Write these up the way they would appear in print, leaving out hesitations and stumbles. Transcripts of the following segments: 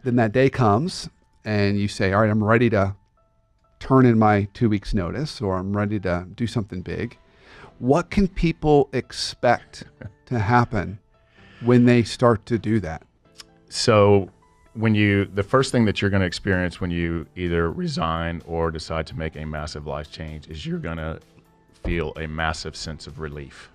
then that day comes and you say, all right, I'm ready to turn in my 2 weeks notice, or I'm ready to do something big. What can people expect to happen when they start to do that? So the first thing that you're going to experience when you either resign or decide to make a massive life change is you're going to feel a massive sense of relief.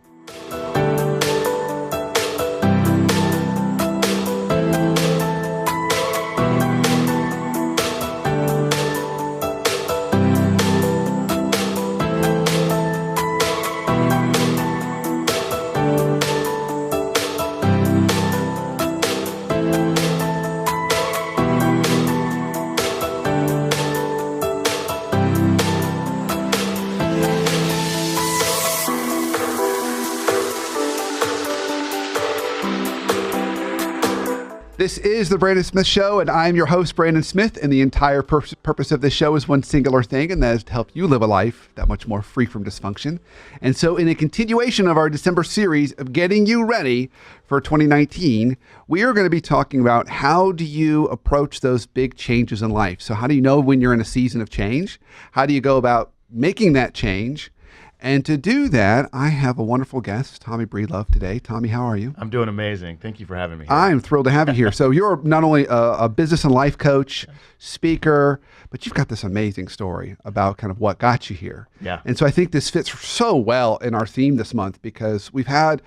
This is the Brandon Smith Show, and I'm your host, Brandon Smith, and the entire purpose of this show is one singular thing, and that is to help you live a life that much more free from dysfunction. And so in a continuation of our December series of getting you ready for 2019, we are going to be talking about how do you approach those big changes in life. So how do you know when you're in a season of change? How do you go about making that change? And to do that, I have a wonderful guest, Tommy Breedlove, today. Tommy, how are you? I'm doing amazing. Thank you for having me here. I'm thrilled to have you here. So you're not only a business and life coach, speaker, but you've got this amazing story about kind of what got you here. Yeah. And so I think this fits so well in our theme this month because we've had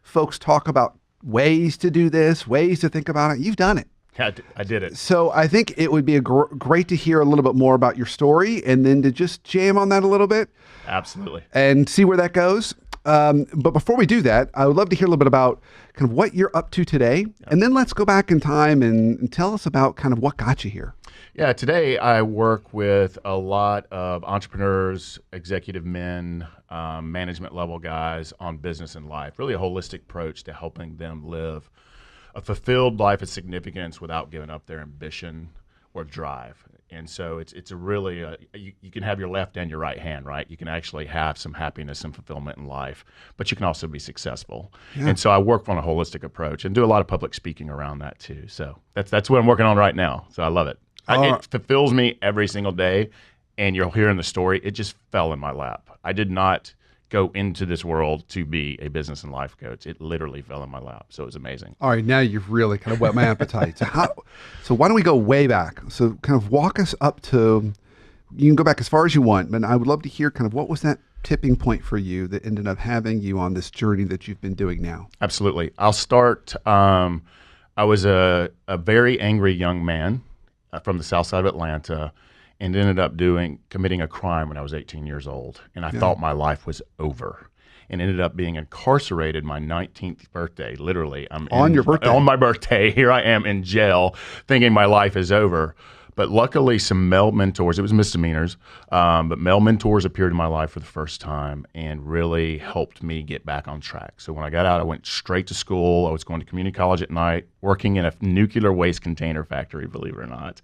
folks talk about ways to do this, ways to think about it. You've done it. Yeah, I did it. So I think it would be great to hear a little bit more about your story and then to just jam on that a little bit. Absolutely. And see where that goes. But before we do that, I would love to hear a little bit about kind of what you're up to today. Yep. And then let's go back in time and tell us about kind of what got you here. Yeah, today I work with a lot of entrepreneurs, executive men, management level guys on business and life. Really a holistic approach to helping them live a fulfilled life of significance without giving up their ambition or drive. And so it's a really, you can have your left and your right hand, right? You can actually have some happiness and fulfillment in life, but you can also be successful. Yeah. And so I work on a holistic approach and do a lot of public speaking around that too. So that's what I'm working on right now. So I love it. It fulfills me every single day. And you'll hear in the story, it just fell in my lap. I did not go into this world to be a business and life coach. It literally fell in my lap. So it was amazing. All right. Now you've really kind of whet my appetite. So why don't we go way back? So kind of walk us up to, you can go back as far as you want, but I would love to hear kind of what was that tipping point for you that ended up having you on this journey that you've been doing now? Absolutely. I'll start. I was a very angry young man from the south side of Atlanta, and ended up committing a crime when I was 18 years old. And I thought my life was over, and ended up being incarcerated my 19th birthday. Literally, your birthday? On my birthday, here I am in jail thinking my life is over. But luckily, some male mentors, it was misdemeanors, but male mentors appeared in my life for the first time and really helped me get back on track. So when I got out, I went straight to school. I was going to community college at night, working in a nuclear waste container factory, believe it or not,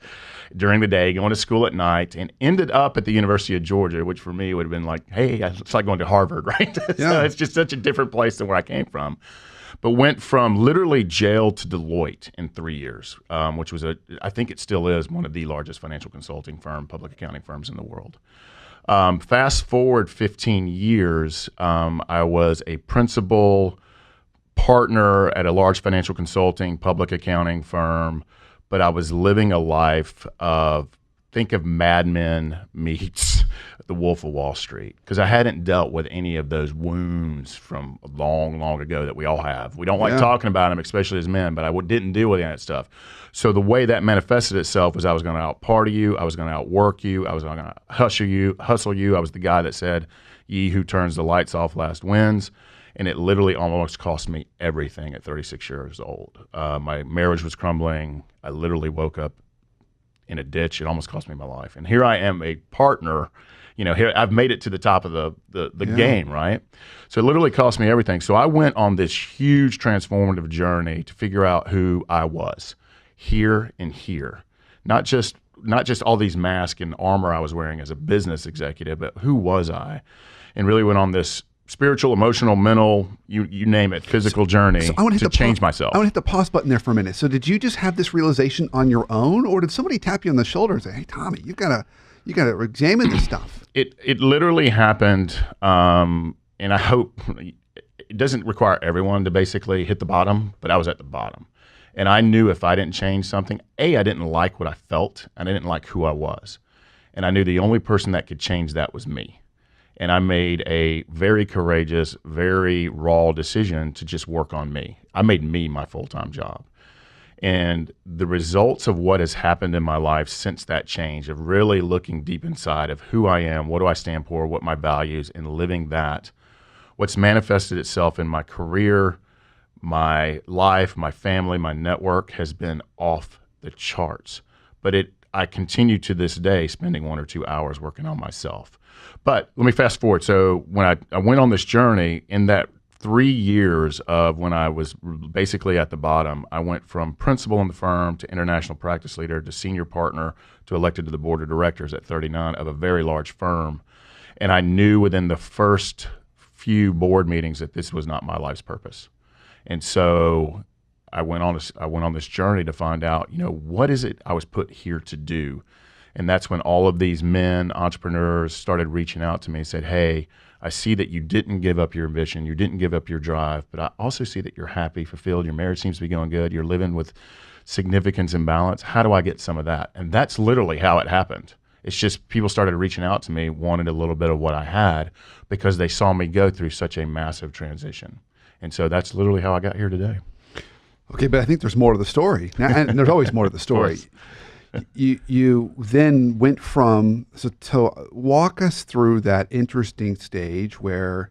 during the day, going to school at night, and ended up at the University of Georgia, which for me would have been like, hey, it's like going to Harvard, right? Yeah. So it's just such a different place than where I came from. But went from literally jail to Deloitte in 3 years, which was I think it still is one of the largest financial consulting public accounting firms in the world. Fast forward 15 years, I was a principal partner at a large financial consulting public accounting firm, but I was living a life of, think of Mad Men meets The Wolf of Wall Street, because I hadn't dealt with any of those wounds from long, long ago that we all have. We don't like talking about them, especially as men, but I didn't deal with any of that stuff. So the way that manifested itself was I was going to out-party you, I was going to outwork you, I was going to hustle you. I was the guy that said, "Ye who turns the lights off last wins." And it literally almost cost me everything at 36 years old. My marriage was crumbling. I literally woke up in a ditch. It almost cost me my life. And here I am, a partner. Here I've made it to the top of the game, right? So it literally cost me everything. So I went on this huge transformative journey to figure out who I was here and here. Not just all these masks and armor I was wearing as a business executive, but who was I? And really went on this spiritual, emotional, mental, you name it, physical journey I want to change myself. I want to hit the pause button there for a minute. So did you just have this realization on your own, or did somebody tap you on the shoulder and say, "Hey, Tommy, you gotta examine this stuff"? It literally happened, and I hope it doesn't require everyone to basically hit the bottom, but I was at the bottom. And I knew if I didn't change something, I didn't like what I felt, and I didn't like who I was. And I knew the only person that could change that was me. And I made a very courageous, very raw decision to just work on me. I made me my full-time job. And the results of what has happened in my life since that change, of really looking deep inside of who I am, what do I stand for, what my values, and living that, what's manifested itself in my career, my life, my family, my network has been off the charts. But I continue to this day spending 1 or 2 hours working on myself. But let me fast forward. So when I went on this journey, in that 3 years of when I was basically at the bottom, I went from principal in the firm to international practice leader to senior partner to elected to the board of directors at 39 of a very large firm. And I knew within the first few board meetings that this was not my life's purpose. And so I went on this journey to find out, what is it I was put here to do? And that's when all of these men, entrepreneurs, started reaching out to me and said, "Hey, I see that you didn't give up your ambition, you didn't give up your drive, but I also see that you're happy, fulfilled, your marriage seems to be going good, you're living with significance and balance. How do I get some of that?" And that's literally how it happened. It's just people started reaching out to me, wanted a little bit of what I had because they saw me go through such a massive transition. And so that's literally how I got here today. Okay, but I think there's more to the story. And there's always more to the story. You then went from, so to walk us through that interesting stage where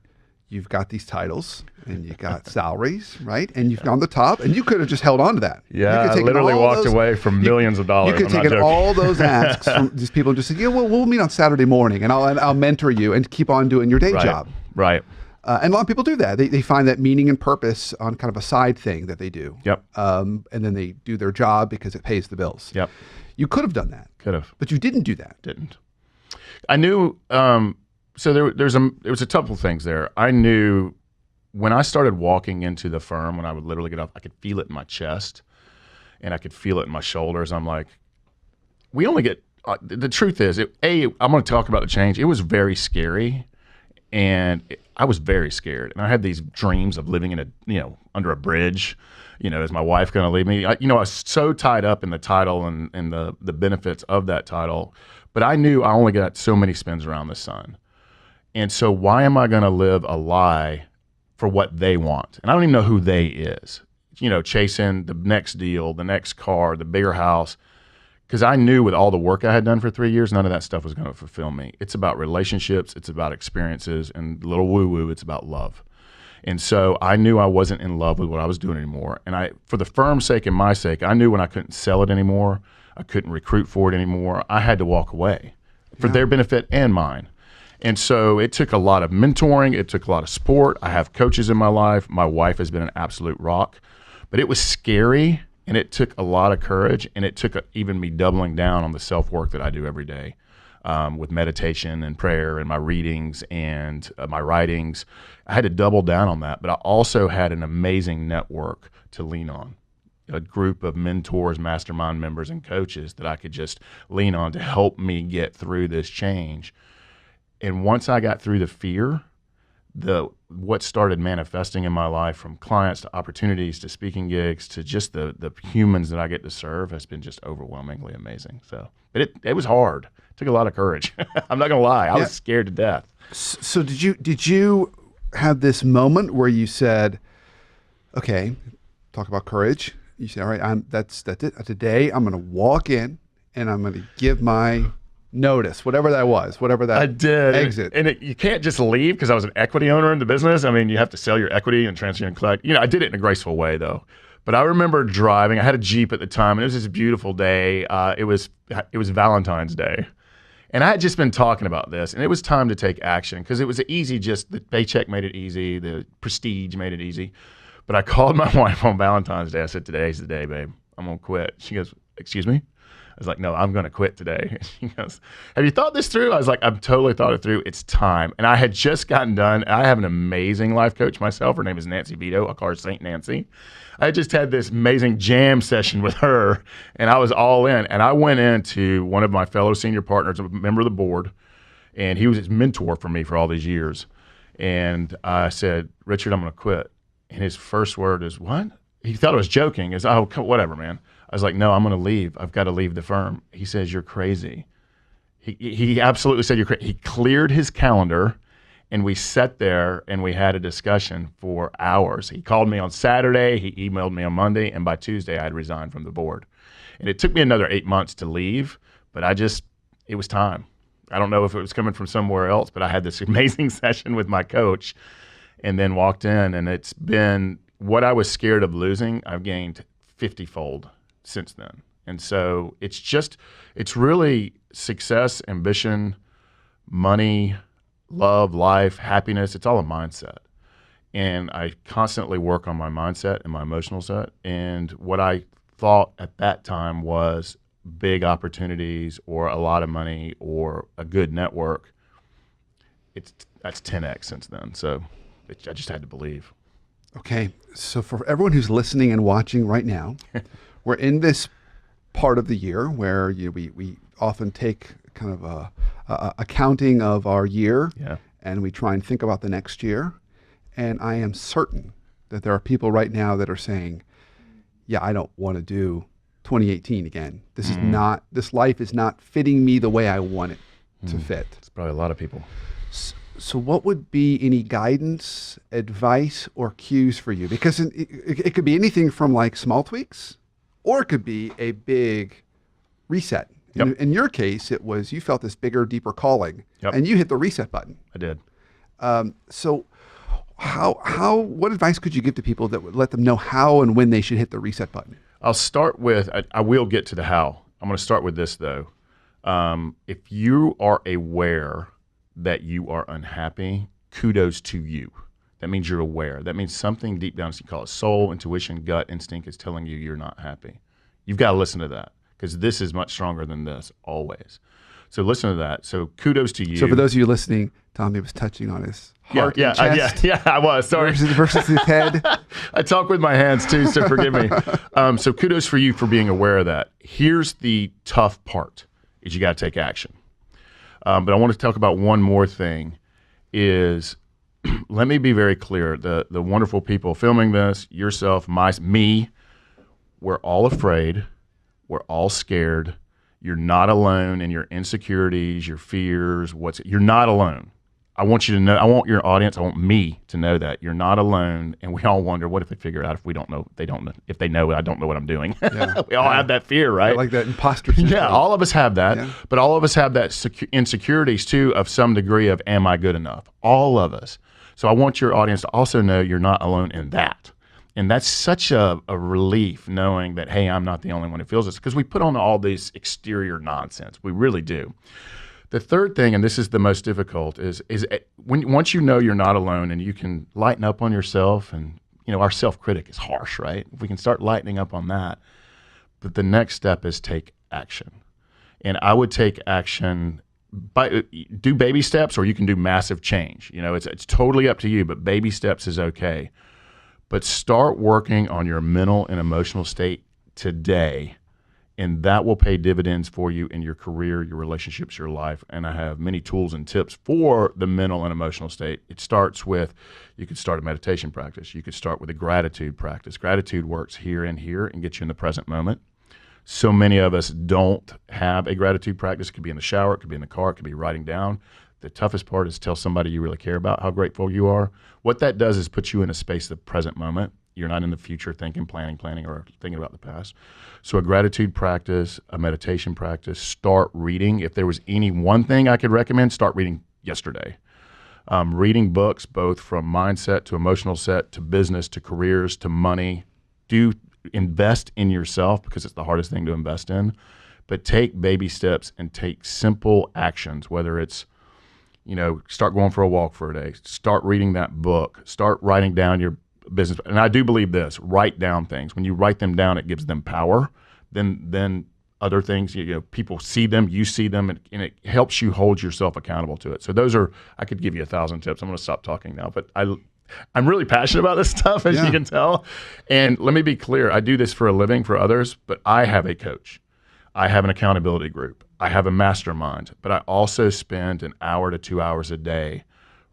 you've got these titles and you got salaries, right? And you've gone to the top, and you could have just held on to that. Yeah, I literally walked away from millions of dollars. You could have taken all those asks from these people and just said, we'll meet on Saturday morning, and I'll mentor you and keep on doing your day job. Right. And a lot of people do that. They find that meaning and purpose on kind of a side thing that they do. Yep. And then they do their job because it pays the bills. Yep. You could have done that. Could have. But you didn't do that. Didn't. I knew, so there was a couple of things there. I knew when I started walking into the firm, when I would literally get up, I could feel it in my chest and I could feel it in my shoulders. I'm like, we only get, the truth is, I'm going to talk about the change. It was very scary. And I was very scared, and I had these dreams of living in under a bridge. Is my wife going to leave me? I was so tied up in the title and the benefits of that title, but I knew I only got so many spins around the sun, and so why am I going to live a lie for what they want? And I don't even know who they is. Chasing the next deal, the next car, the bigger house. Because I knew with all the work I had done for 3 years, none of that stuff was going to fulfill me. It's about relationships, it's about experiences, and a little woo-woo, it's about love. And so I knew I wasn't in love with what I was doing anymore. And for the firm's sake and my sake, I knew when I couldn't sell it anymore, I couldn't recruit for it anymore, I had to walk away for their benefit and mine. And so it took a lot of mentoring, it took a lot of support. I have coaches in my life. My wife has been an absolute rock. But it was scary. And it took a lot of courage, and it took even me doubling down on the self-work that I do every day with meditation and prayer and my readings and my writings. I had to double down on that, but I also had an amazing network to lean on, a group of mentors, mastermind members, and coaches that I could just lean on to help me get through this change. And once I got through the fear, what started manifesting in my life, from clients to opportunities to speaking gigs to just the humans that I get to serve, has been just overwhelmingly amazing. So, but it was hard. It took a lot of courage. I'm not gonna lie, I was scared to death. So did you have this moment where you said, "Okay, talk about courage"? You said, "All right, that's it. Today, I'm gonna walk in and I'm gonna give my notice," whatever that was, whatever that I did. exit. And you can't just leave because I was an equity owner in the business. I mean, you have to sell your equity and transfer and collect. I did it in a graceful way though. But I remember driving. I had a Jeep at the time, and it was this beautiful day. It was Valentine's Day. And I had just been talking about this, and it was time to take action because it was easy. Just the paycheck made it easy. The prestige made it easy. But I called my wife on Valentine's Day. I said, "Today's the day, babe. I'm going to quit." She goes, excuse me? I was like, no, I'm going to quit today. She goes, have you thought this through? I was like, I've totally thought it through. It's time. And I had just gotten done. I have an amazing life coach myself. Her name is Nancy Vito. I call her Saint Nancy. I just had this amazing jam session with her, and I was all in. And I went into one of my fellow senior partners, a member of the board, and he was his mentor for me for all these years. And I said, Richard, I'm going to quit. And his first word is, what? He thought I was joking. Is, oh, whatever, man. I was like, no, I'm going to leave. I've got to leave the firm. He says, you're crazy. He absolutely said, you're crazy. He cleared his calendar, and we sat there and we had a discussion for hours. He called me on Saturday. He emailed me on Monday. And by Tuesday, I had resigned from the board. And it took me another 8 months to leave, but it was time. I don't know if it was coming from somewhere else, but I had this amazing session with my coach and then walked in. And it's been what I was scared of losing, I've gained 50-fold since then. And so it's really success, ambition, money, love, life, happiness. It's all a mindset. And I constantly work on my mindset and my emotional set. And what I thought at that time was big opportunities or a lot of money or a good network, that's 10x since then. So I just had to believe. Okay. So for everyone who's listening and watching right now, we're in this part of the year where we often take kind of a accounting of our year, and we try and think about the next year. And I am certain that there are people right now that are saying, yeah, I don't want to do 2018 again. This life is not fitting me the way I want it to fit. It's probably a lot of people. So what would be any guidance, advice, or cues for you? Because it could be anything from like small tweaks, or it could be a big reset. Yep. In your case, it was you felt this bigger, deeper calling, and you hit the reset button. I did. So what advice could you give to people that would let them know how and when they should hit the reset button? I'll start with, I will get to the how. I'm going to start with this though. If you are aware that you are unhappy, kudos to you. That means you're aware. That means something deep down, you call it soul, intuition, gut, instinct, is telling you you're not happy. You've got to listen to that, because this is much stronger than this, always. So listen to that. So kudos to you. So for those of you listening, Tommy was touching on his heart and chest. Yeah, I was. Sorry. Versus his head. I talk with my hands too, so forgive me. So kudos for you for being aware of that. Here's the tough part, is you got to take action. But I want to talk about one more thing is, let me be very clear. The wonderful people filming this, yourself, me, we're all afraid. We're all scared. You're not alone in your insecurities, your fears. You're not alone. I want you to know, I want your audience, I want me to know that you're not alone. And we all wonder, what if they figure it out if we don't know, if they know, I don't know what I'm doing. Yeah. We all have that fear, right? I like that imposter syndrome. Yeah, all of us have that. But all of us have that insecurities too, of some degree of, am I good enough? All of us. So I want your audience to also know you're not alone in that. And that's such a relief, knowing that, hey, I'm not the only one who feels this, because we put on all this exterior nonsense. We really do. The third thing, and this is the most difficult, is once you know you're not alone and you can lighten up on yourself, and our self-critic is harsh, right? If we can start lightening up on that, but the next step is take action. And I would take action do baby steps, or you can do massive change. It's totally up to you, but baby steps is okay. But start working on your mental and emotional state today, and that will pay dividends for you in your career, your relationships, your life. And I have many tools and tips for the mental and emotional state. It starts with, you could start a meditation practice. You could start with a gratitude practice. Gratitude works here and gets you in the present moment. So many of us don't have a gratitude practice. It could be in the shower, it could be in the car, it could be writing down. The toughest part is tell somebody you really care about how grateful you are. What that does is put you in a space of the present moment. You're not in the future thinking, planning, or thinking about the past. So a gratitude practice, a meditation practice, start reading. If there was any one thing I could recommend, start reading yesterday. Reading books, both from mindset to emotional set to business to careers to money. Do invest in yourself, because it's the hardest thing to invest in. But take baby steps and take simple actions, whether it's start going for a walk for a day, start reading that book, start writing down your business. And I do believe this, write down things. When you write them down, it gives them power. then other things, people see them, you see them, and it helps you hold yourself accountable to it. So those are, I could give you 1,000 tips. I'm going to stop talking now, but I'm really passionate about this stuff, as you can tell. And let me be clear, I do this for a living for others, but I have a coach. I have an accountability group. I have a mastermind, but I also spend an hour to 2 hours a day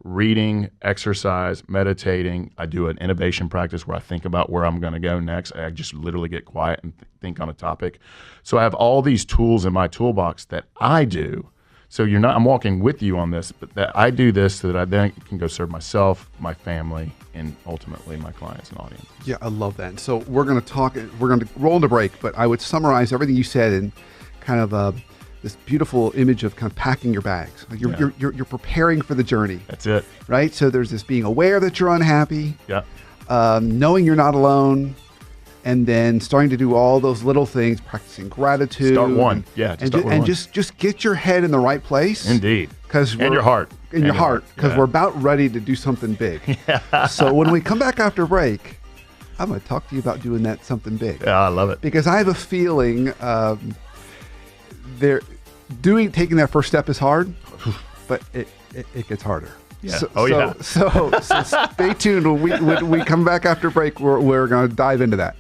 reading, exercise, meditating. I do an innovation practice where I think about where I'm going to go next. I just literally get quiet and think on a topic. So I have all these tools in my toolbox that I do. So I'm walking with you on this, but that I do this so that I then can go serve myself, my family, and ultimately my clients and audience. Yeah, I love that. So we're going to roll into break, but I would summarize everything you said in kind of this beautiful image of kind of packing your bags. Like you're preparing for the journey. That's it. Right? So there's this being aware that you're unhappy, Yeah. Knowing you're not alone, and then starting to do all those little things, practicing gratitude. Start one. Yeah. Just get your head in the right place. Indeed. And your heart. In your heart. Because we're about ready to do something big. Yeah. So when we come back after break, I'm going to talk to you about doing that something big. Yeah, I love it. Because I have a feeling taking that first step is hard, but it gets harder. Yeah. So stay tuned. When we come back after break, we're going to dive into that.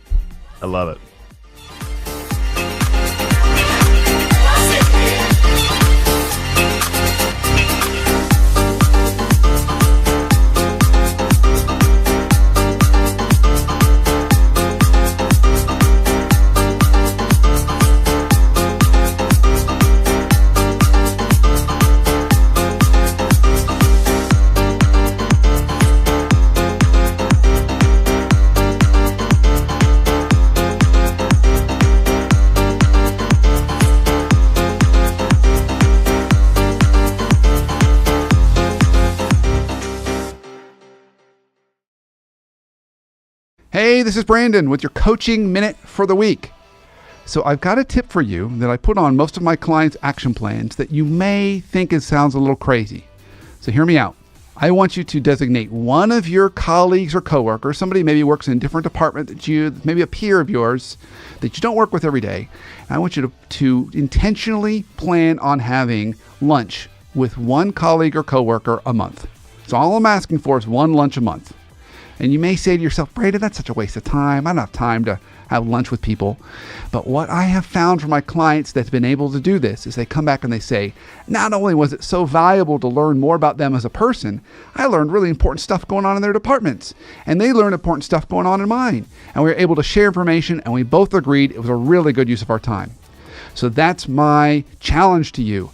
I love it. Hey, this is Brandon with your coaching minute for the week. So I've got a tip for you that I put on most of my clients' action plans that you may think it sounds a little crazy. So hear me out. I want you to designate one of your colleagues or coworkers, somebody maybe works in a different department that maybe a peer of yours that you don't work with every day. And I want you to intentionally plan on having lunch with one colleague or coworker a month. So all I'm asking for is one lunch a month. And you may say to yourself, Brandon, that's such a waste of time. I don't have time to have lunch with people. But what I have found for my clients that's been able to do this is they come back and they say, not only was it so valuable to learn more about them as a person, I learned really important stuff going on in their departments. And they learned important stuff going on in mine. And we were able to share information, and we both agreed it was a really good use of our time. So that's my challenge to you.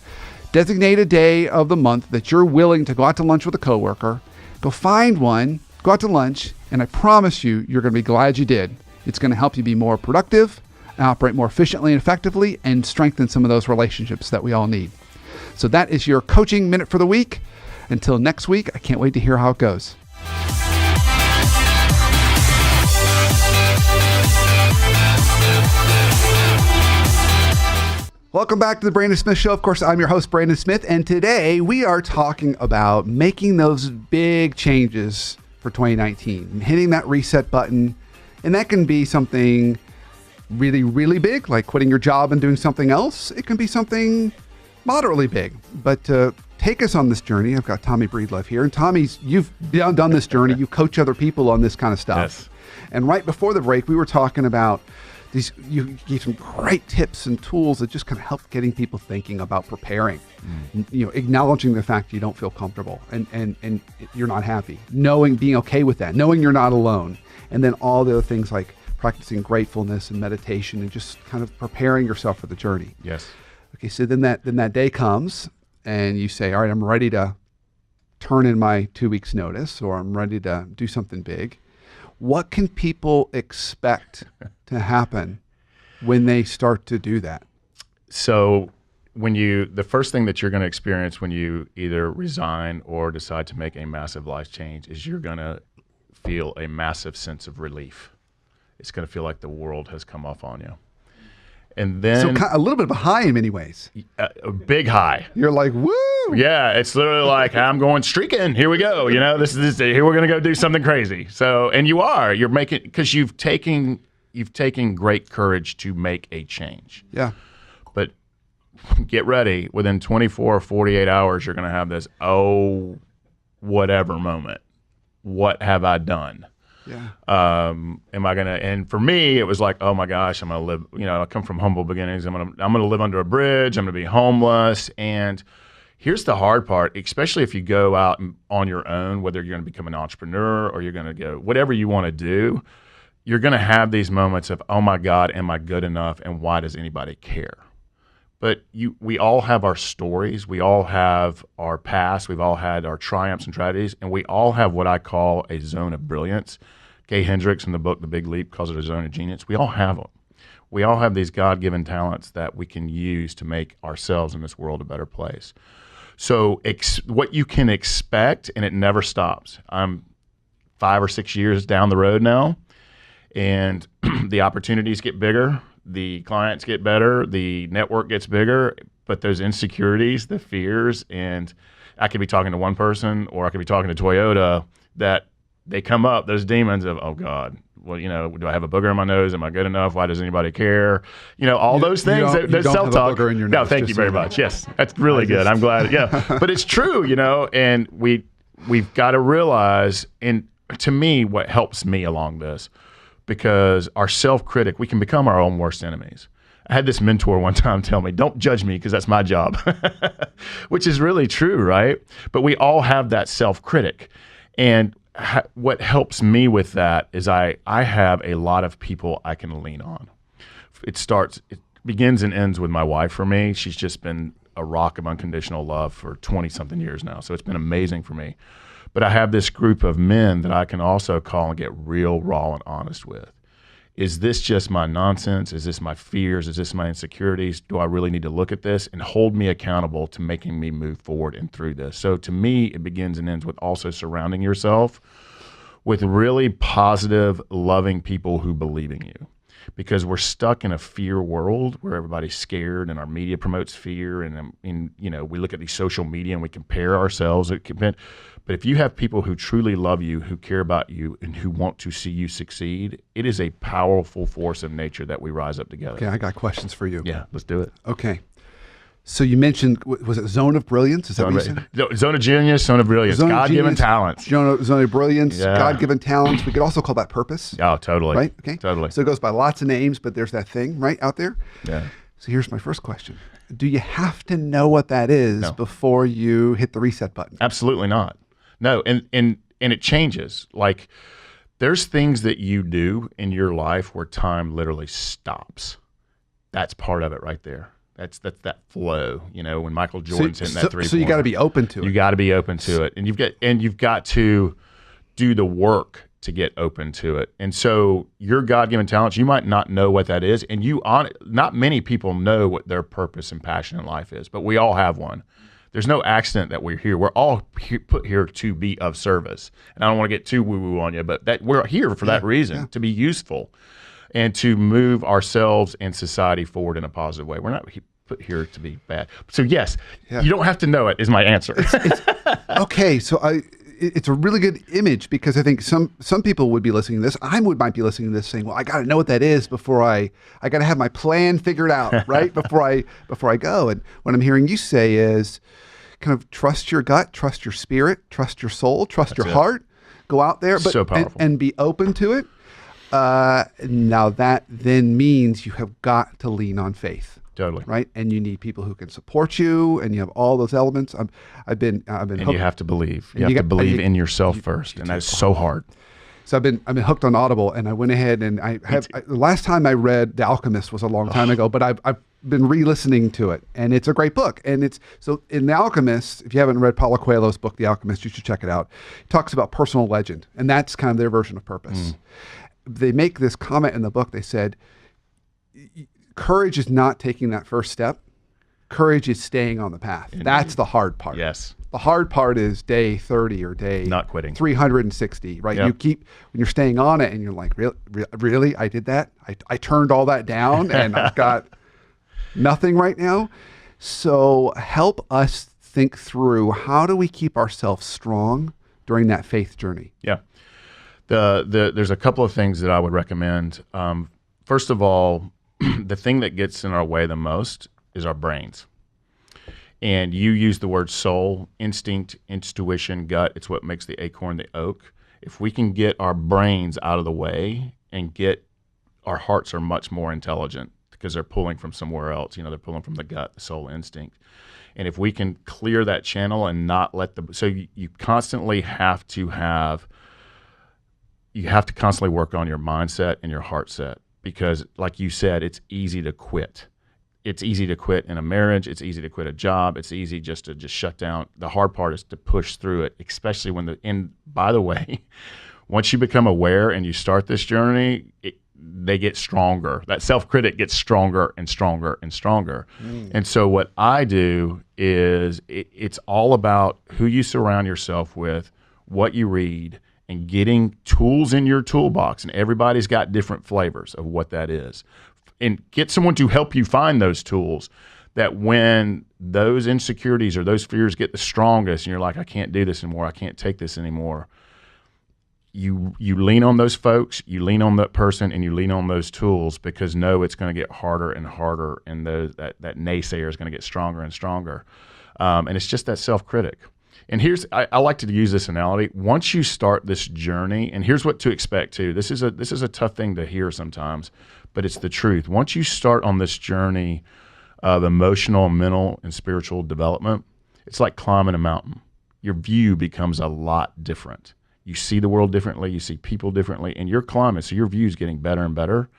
Designate a day of the month that you're willing to go out to lunch with a coworker. Go find one. Go out to lunch, and I promise you, you're going to be glad you did. It's going to help you be more productive, operate more efficiently and effectively, and strengthen some of those relationships that we all need. So that is your coaching minute for the week. Until next week, I can't wait to hear how it goes. Welcome back to the Brandon Smith Show. Of course, I'm your host, Brandon Smith, and today we are talking about making those big changes for 2019 and hitting that reset button. And that can be something really, really big, like quitting your job and doing something else. It can be something moderately big. But to take us on this journey, I've got Tommy Breedlove here. And Tommy, you've done this journey. You coach other people on this kind of stuff. Yes. And right before the break, we were talking about these. You gave some great tips and tools that just kind of help getting people thinking about preparing. Acknowledging the fact you don't feel comfortable and you're not happy, being okay with that, knowing you're not alone, and then all the other things like practicing gratefulness and meditation and just kind of preparing yourself for the journey. Yes. Okay, so then that day comes and you say, all right, I'm ready to turn in my 2 weeks notice, or I'm ready to do something big. What can people expect to happen when they start to do that? So the first thing that you're going to experience when you either resign or decide to make a massive life change is you're going to feel a massive sense of relief. It's going to feel like the world has come off on you. And then so a little bit of a high in many ways. A big high. You're like, woo! Yeah, it's literally like, I'm going streaking. Here we go. This is here. We're going to go do something crazy. So, and you're making, because you've taken you've taken great courage to make a change. Yeah. But get ready, within 24 or 48 hours, you're going to have this, oh, whatever moment. What have I done? Yeah. Am I going to, and for me, it was like, oh my gosh, I'm going to live, I come from humble beginnings. I'm going to live under a bridge. I'm going to be homeless. And here's the hard part, especially if you go out on your own, whether you're going to become an entrepreneur or you're going to go, whatever you want to do, you're going to have these moments of, oh my God, am I good enough? And why does anybody care? But we all have our stories. We all have our past. We've all had our triumphs and tragedies. And we all have what I call a zone of brilliance. Gay Hendricks in the book, The Big Leap, calls it a zone of genius. We all have them. We all have these God-given talents that we can use to make ourselves in this world a better place. So what you can expect, and it never stops. I'm 5 or 6 years down the road now, and the opportunities get bigger. The clients get better, the network gets bigger, but those insecurities, the fears, and I could be talking to one person or I could be talking to Toyota, that they come up, those demons of, oh God, well, do I have a booger in my nose? Am I good enough? Why does anybody care? All those things, those self-talk. No, thank you very much. Yes, that's really good. I'm glad. Yeah, but it's true, and we've got to realize, and to me, what helps me along this, because our self-critic, we can become our own worst enemies. I had this mentor one time tell me, don't judge me because that's my job, which is really true, right? But we all have that self-critic. And what helps me with that is I have a lot of people I can lean on. It begins and ends with my wife for me. She's just been a rock of unconditional love for 20-something years now. So it's been amazing for me. But I have this group of men that I can also call and get real, raw, and honest with. Is this just my nonsense? Is this my fears? Is this my insecurities? Do I really need to look at this and hold me accountable to making me move forward and through this? So to me, it begins and ends with also surrounding yourself with really positive, loving people who believe in you. Because we're stuck in a fear world where everybody's scared and our media promotes fear, and we look at these social media and we compare ourselves. But if you have people who truly love you, who care about you, and who want to see you succeed, it is a powerful force of nature that we rise up together. Okay, I got questions for you. Yeah, let's do it. Okay. So you mentioned, was it zone of brilliance? Is that what you said? Zone of genius, zone of brilliance, God-given talents. Zone of brilliance, yeah. God-given talents. We could also call that purpose. Oh, totally. Right? Okay. Totally. So it goes by lots of names, but there's that thing right out there. Yeah. So here's my first question. Do you have to know what that is before you hit the reset button? Absolutely not. No, and it changes. Like, there's things that you do in your life where time literally stops. That's part of it right there. That's that flow, when Michael Jordan's hitting that three-pointer. So you got to be open to it. You got to be open to it, and you've got to do the work to get open to it. And so your God-given talents, you might not know what that is, and not many people know what their purpose and passion in life is, but we all have one. There's no accident that we're here. We're all put here to be of service. And I don't want to get too woo-woo on you, but that we're here for that reason, to be useful and to move ourselves and society forward in a positive way. We're not put here to be bad. So yes, you don't have to know it is my answer. Okay, so it's a really good image, because I think some people would be listening to this. I might be listening to this saying, well, I got to know what that is before I got to have my plan figured out, right? before I go. And what I'm hearing you say is kind of trust your gut, trust your spirit, trust your soul, trust your heart. Go out there, but so powerful. And be open to it. Now that then means you have got to lean on faith. Totally. Right. And you need people who can support you, and you have all those elements. I've been and you have to believe. You have to believe in yourself first. And that's so hard. So I've been hooked on Audible, and I went ahead and the last time I read The Alchemist was a long time ago, but I've been re-listening to it, and it's a great book. And so in The Alchemist, if you haven't read Paulo Coelho's book, The Alchemist, you should check it out. He talks about personal legend, and that's kind of their version of purpose. They make this comment in the book. They said, courage is not taking that first step. Courage is staying on the path. Indeed. That's the hard part. Yes. The hard part is day 30 or day not quitting 360, right? Yep. You keep, when you're staying on it and you're like, really? I did that? I turned all that down and I've got nothing right now. So help us think through, how do we keep ourselves strong during that faith journey? Yeah. There's a couple of things that I would recommend. first of all, the thing that gets in our way the most is our brains. And you use the word soul, instinct, intuition, gut. It's what makes the acorn the oak. If we can get our brains out of the way and our hearts are much more intelligent because they're pulling from somewhere else. They're pulling from the gut, the soul instinct. And if we can clear that channel and not let you constantly have to constantly work on your mindset and your heart set, because like you said, it's easy to quit. It's easy to quit in a marriage. It's easy to quit a job. It's easy just to shut down. The hard part is to push through it, especially by the way, once you become aware and you start this journey, they get stronger. That self-critic gets stronger and stronger and stronger. And so what I do is it's all about who you surround yourself with, what you read, and getting tools in your toolbox. And everybody's got different flavors of what that is. And get someone to help you find those tools, that when those insecurities or those fears get the strongest and you're like, I can't do this anymore, I can't take this anymore, you lean on those folks, you lean on that person, and you lean on those tools, because it's going to get harder and harder, and that naysayer is going to get stronger and stronger. And it's just that self-critic. And I like to use this analogy. Once you start this journey, and here's what to expect too. This is a tough thing to hear sometimes, but it's the truth. Once you start on this journey of emotional, mental, and spiritual development, it's like climbing a mountain. Your view becomes a lot different. You see the world differently, you see people differently, and you're climbing, so your view is getting better and better.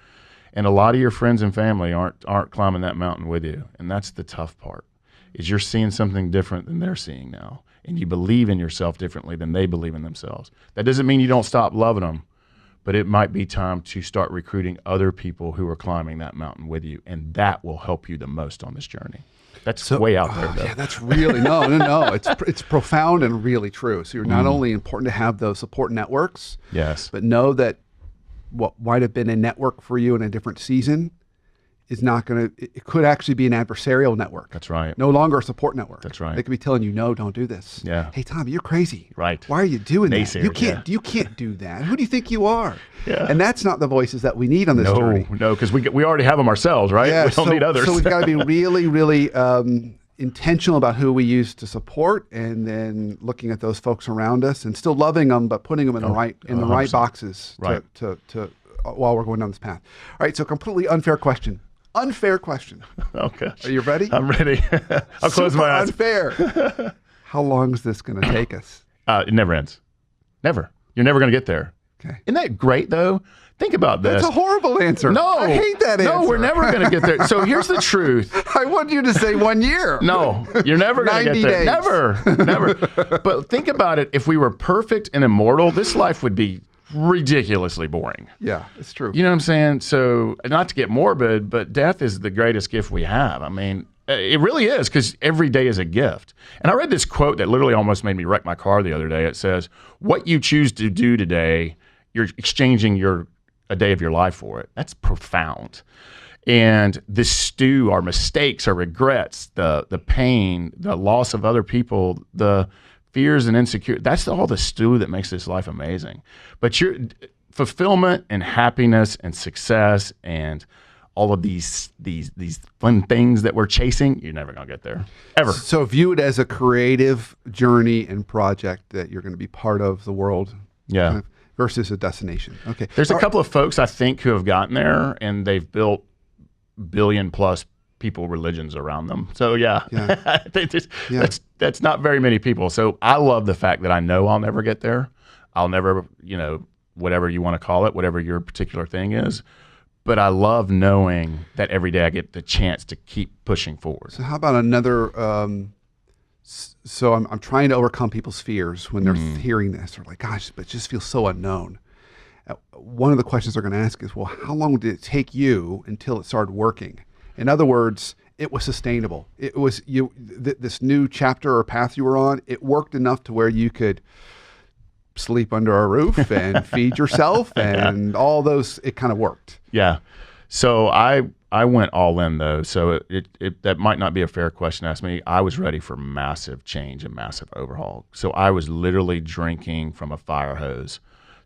And a lot of your friends and family aren't climbing that mountain with you, and that's the tough part, is you're seeing something different than they're seeing now, and you believe in yourself differently than they believe in themselves. That doesn't mean you don't stop loving them, but it might be time to start recruiting other people who are climbing that mountain with you, and that will help you the most on this journey. That's way out there, though. Yeah, that's really, no. It's profound and really true. So you're not only important to have those support networks, yes, but know that what might have been a network for you in a different season is not going to, it could actually be an adversarial network. That's right. No longer a support network. That's right. They could be telling you, no, don't do this. Yeah. Hey, Tommy, you're crazy. Right. Why are you doing that? Naysayers, You can't do that. Who do you think you are? Yeah. And that's not the voices that we need on this journey. No, because we already have them ourselves, right? Yeah, we don't need others. So we've got to be really, really intentional about who we use to support, and then looking at those folks around us and still loving them, but putting them in the right boxes to while we're going down this path. All right, so completely unfair question. Oh, gosh. Are you ready? I'm ready. I'll close my eyes. Unfair. How long is this going to take us? It never ends. Never. You're never going to get there. Okay. Isn't that great, though? Think about this. That's a horrible answer. No. I hate that answer. No, we're never going to get there. So here's the truth. I want you to say 1 year. No, you're never going to get there. days. Never. But think about it. If we were perfect and immortal, this life would be ridiculously boring. Yeah, it's true. You know what I'm saying? So not to get morbid, but death is the greatest gift we have. I mean, it really is, because every day is a gift. And I read this quote that literally almost made me wreck my car the other day. It says, what you choose to do today, you're exchanging a day of your life for it. That's profound. And this stew, our mistakes, our regrets, the pain, the loss of other people, the fears and insecurity, that's all the stew that makes this life amazing. But your fulfillment and happiness and success and all of these fun things that we're chasing, you're never going to get there, ever. So view it as a creative journey and project that you're going to be part of the world. Yeah. Kind of, versus a destination. Okay. There's a couple of folks I think who have gotten there, and they've built billion-plus people religions around them. So that's not very many people. So I love the fact that I know I'll never get there. I'll never, whatever you want to call it, whatever your particular thing is. But I love knowing that every day I get the chance to keep pushing forward. So how about another? So I'm trying to overcome people's fears when they're hearing this. They're like, gosh, but it just feels so unknown. One of the questions they're going to ask is, well, how long did it take you until it started working? In other words, it was sustainable. It was this new chapter or path you were on. It worked enough to where you could sleep under a roof and feed yourself and all those. It kind of worked. Yeah. So I went all in, though. So that might not be a fair question to ask me. I was ready for massive change and massive overhaul. So I was literally drinking from a fire hose,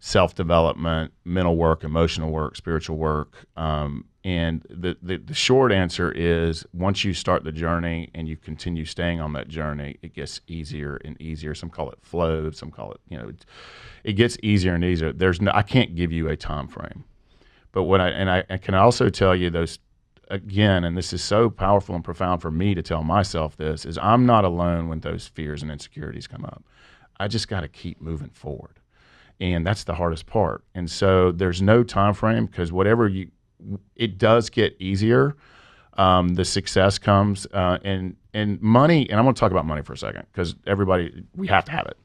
self-development, mental work, emotional work, spiritual work. And the short answer is once you start the journey and you continue staying on that journey, it gets easier and easier. Some call it flow, some call it, it gets easier and easier. I can't give you a time frame. But I can also tell you those, again, and this is so powerful and profound for me to tell myself this, is I'm not alone when those fears and insecurities come up. I just got to keep moving forward. And that's the hardest part. And so there's no time frame because it does get easier. The success comes and money, and I'm going to talk about money for a second because we have to have it.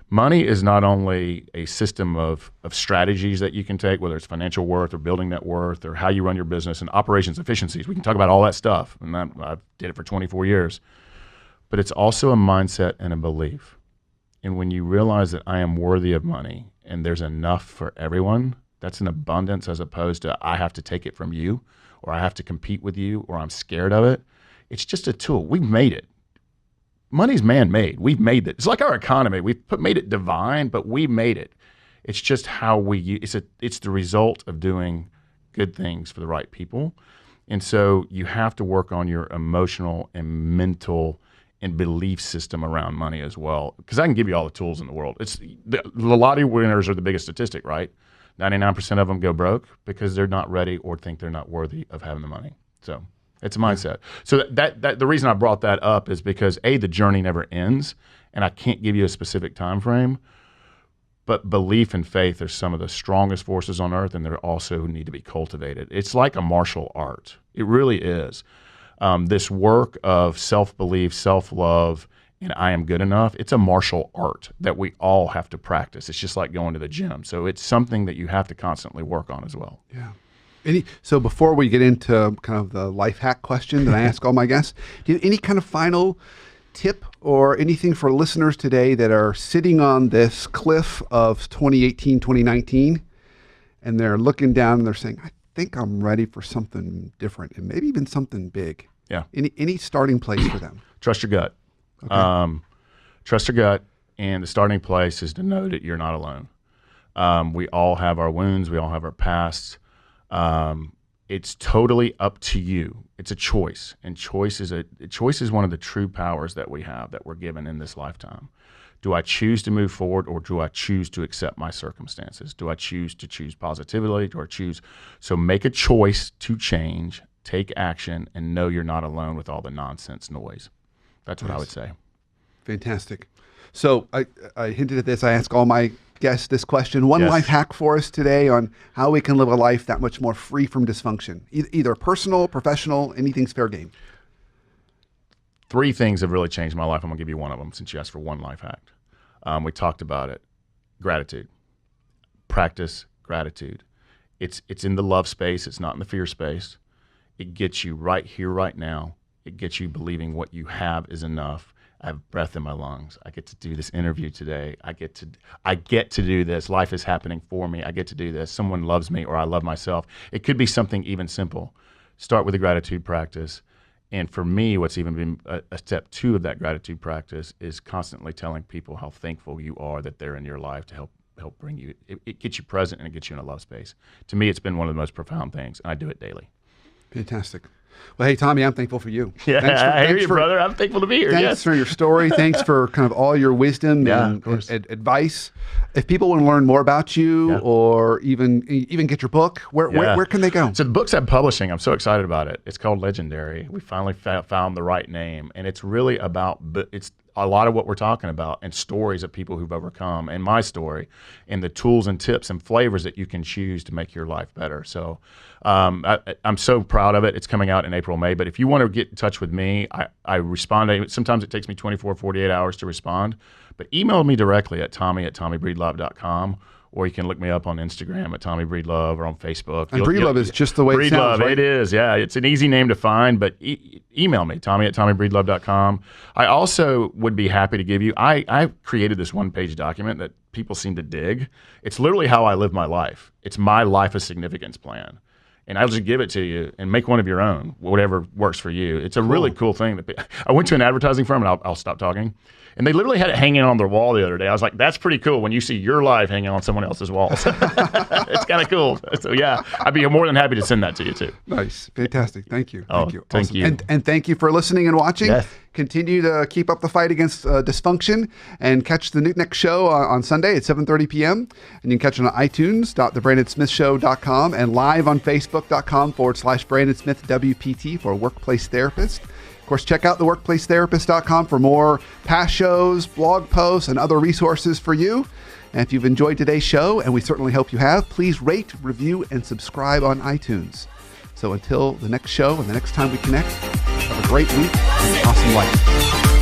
Money is not only a system of strategies that you can take, whether it's financial worth or building net worth or how you run your business and operations efficiencies. We can talk about all that stuff, and I did it for 24 years. But it's also a mindset and a belief. And when you realize that I am worthy of money and there's enough for everyone, that's an abundance as opposed to I have to take it from you or I have to compete with you or I'm scared of it. It's just a tool. We've made it. Money's man-made. We've made it. It's like our economy. We've made it divine, but we made it. It's just how it's the result of doing good things for the right people. And so you have to work on your emotional and mental and belief system around money as well. Because I can give you all the tools in the world. The lottery winners are the biggest statistic, right? 99% of them go broke because they're not ready or think they're not worthy of having the money. So it's a mindset. So that the reason I brought that up is because the journey never ends, and I can't give you a specific time frame. But belief and faith are some of the strongest forces on earth, and they also need to be cultivated. It's like a martial art. It really is. This work of self-belief, self-love, and I am good enough, it's a martial art that we all have to practice. It's just like going to the gym. So it's something that you have to constantly work on as well. Yeah. So before we get into kind of the life hack question that I ask all my guests, do you have any kind of final tip or anything for listeners today that are sitting on this cliff of 2018, 2019, and they're looking down and they're saying, I think I'm ready for something different and maybe even something big? Yeah. Any starting place for them? Trust your gut. Okay. Trust your gut, and the starting place is to know that you're not alone. We all have our wounds. We all have our pasts. It's totally up to you. It's a choice, and choice is one of the true powers that we have, that we're given in this lifetime. Do I choose to move forward, or do I choose to accept my circumstances? Do I choose to choose positively, or choose? So make a choice to change, take action, and know you're not alone with all the nonsense noise. That's what I would say. Fantastic. So I hinted at this. I ask all my guests this question. One life hack for us today on how we can live a life that much more free from dysfunction, either personal, professional, anything's fair game. 3 things have really changed my life. I'm going to give you one of them since you asked for one life hack. We talked about it. Gratitude. Practice gratitude. It's in the love space. It's not in the fear space. It gets you right here, right now. It gets you believing what you have is enough. I have breath in my lungs. I get to do this interview today. I get to do this. Life is happening for me. I get to do this. Someone loves me, or I love myself. It could be something even simple. Start with a gratitude practice. And for me, what's even been a step 2 of that gratitude practice is constantly telling people how thankful you are that they're in your life to help bring you. It gets you present and it gets you in a love space. To me, it's been one of the most profound things, and I do it daily. Fantastic. Well, hey, Tommy, I'm thankful for you. Yeah, I hear you, brother. I'm thankful to be here. Thanks for your story. Thanks for kind of all your wisdom and advice. If people want to learn more about you or even get your book, where can they go? So the book's at publishing. I'm so excited about it. It's called Legendary. We finally found the right name, and it's really about it's a lot of what we're talking about and stories of people who've overcome, and my story, and the tools and tips and flavors that you can choose to make your life better. So I'm so proud of it. It's coming out in April, May. But if you want to get in touch with me, I respond. Sometimes it takes me 24, 48 hours to respond. But email me directly at tommy@tommybreedlove.com, or you can look me up on Instagram at Tommy Breedlove, or on Facebook. And Breedlove is just the way it sounds, right? It is, yeah. It's an easy name to find, but email me, tommy@tommybreedlove.com. I also would be happy to give you, I created this one-page document that people seem to dig. It's literally how I live my life. It's my life of significance plan. and I'll just give it to you and make one of your own, whatever works for you. It's a really cool thing. I went to an advertising firm, and I'll stop talking. And they literally had it hanging on their wall the other day. I was like, that's pretty cool when you see your life hanging on someone else's walls. It's kind of cool. So, yeah, I'd be more than happy to send that to you, too. Nice. Fantastic. Thank you. Oh, Thank you. thank Awesome. you. And thank you for listening and watching. Yes. Continue to keep up the fight against dysfunction, and catch the next show on Sunday at 7:30 p.m. And you can catch it on iTunes, thebrandonsmithshow.com, and live on facebook.com/Brandon Smith WPT for Workplace Therapist. Of course, check out theworkplacetherapist.com for more past shows, blog posts, and other resources for you. And if you've enjoyed today's show, and we certainly hope you have, please rate, review, and subscribe on iTunes. So until the next show and the next time we connect, have a great week and an awesome life.